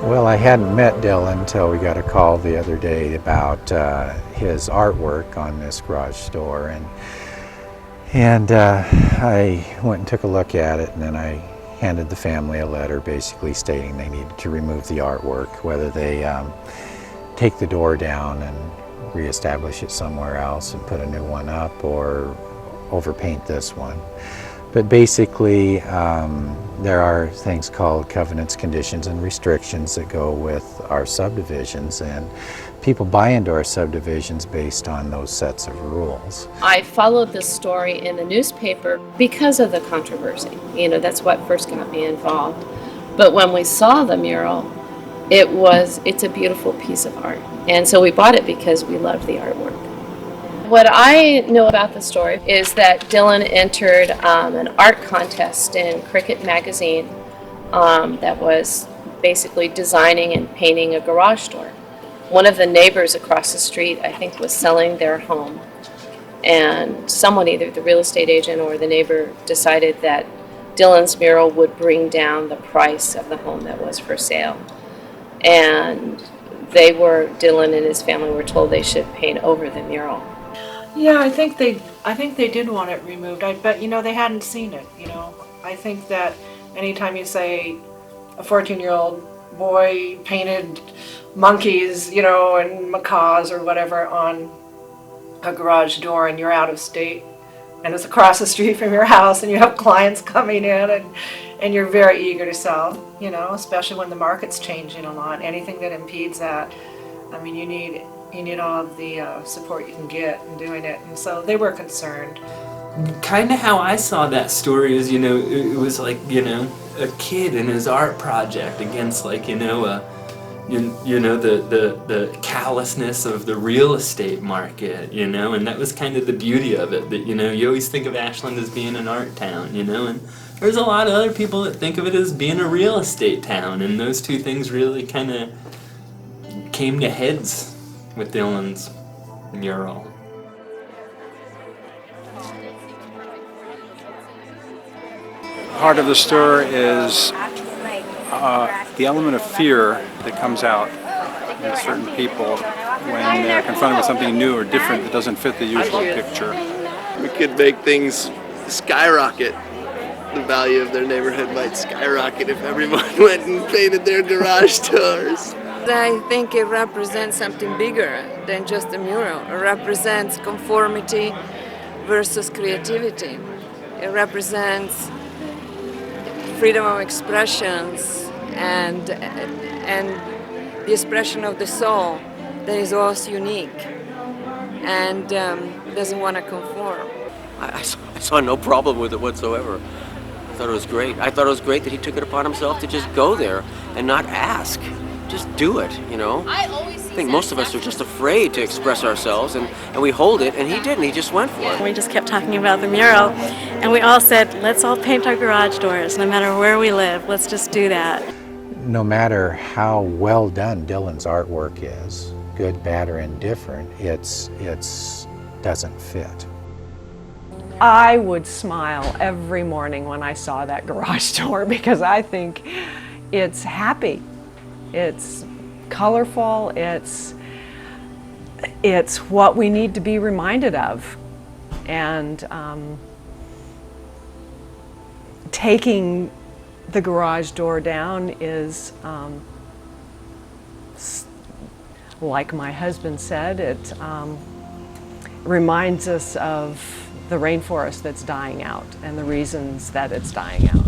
Well, I hadn't met Dylan until we got a call the other day about his artwork on this garage door, and I went and took a look at it, and then I handed the family a letter basically stating they needed to remove the artwork, whether they take the door down and reestablish it somewhere else and put a new one up, or overpaint this one. But basically, there are things called covenants, conditions, and restrictions that go with our subdivisions, and people buy into our subdivisions based on those sets of rules. I followed this story in the newspaper because of the controversy. You know, that's what first got me involved. But when we saw the mural, it's a beautiful piece of art. And so we bought it because we loved the artwork. What I know about the story is that Dylan entered an art contest in Cricket magazine that was basically designing and painting a garage door. One of the neighbors across the street, I think, was selling their home, and someone, either the real estate agent or the neighbor, decided that Dylan's mural would bring down the price of the home that was for sale. And Dylan and his family were told they should paint over the mural. Yeah, I think they did want it removed. I bet, they hadn't seen it, I think that anytime you say a 14-year-old boy painted monkeys, and macaws or whatever on a garage door, and you're out of state and it's across the street from your house and you have clients coming in and you're very eager to sell, especially when the market's changing a lot. Anything that impedes that, you need all of the support you can get in doing it, and so they were concerned. Kind of how I saw that story is, it was like, a kid in his art project against, like, the callousness of the real estate market, and that was kind of the beauty of it, that, you always think of Ashland as being an art town, and there's a lot of other people that think of it as being a real estate town, and those two things really kind of came to heads with Dylan's mural. Part of the store is the element of fear that comes out in certain people when they're confronted with something new or different that doesn't fit the usual picture. We could make things skyrocket. The value of their neighborhood might skyrocket if everyone went and painted their garage doors. I think it represents something bigger than just a mural. It represents conformity versus creativity. It represents freedom of expressions and the expression of the soul that is also unique and doesn't want to conform. I saw no problem with it whatsoever. I thought it was great. I thought it was great that he took it upon himself to just go there and not ask. Just do it, I think most of us are just afraid to express ourselves, and we hold it, and he didn't. He just went for it. We just kept talking about the mural, and we all said, let's all paint our garage doors, no matter where we live. Let's just do that. No matter how well done Dylan's artwork is, good, bad, or indifferent, it's doesn't fit. I would smile every morning when I saw that garage door because I think it's happy. It's colorful, it's what we need to be reminded of. And taking the garage door down is, like my husband said, it reminds us of the rainforest that's dying out and the reasons that it's dying out.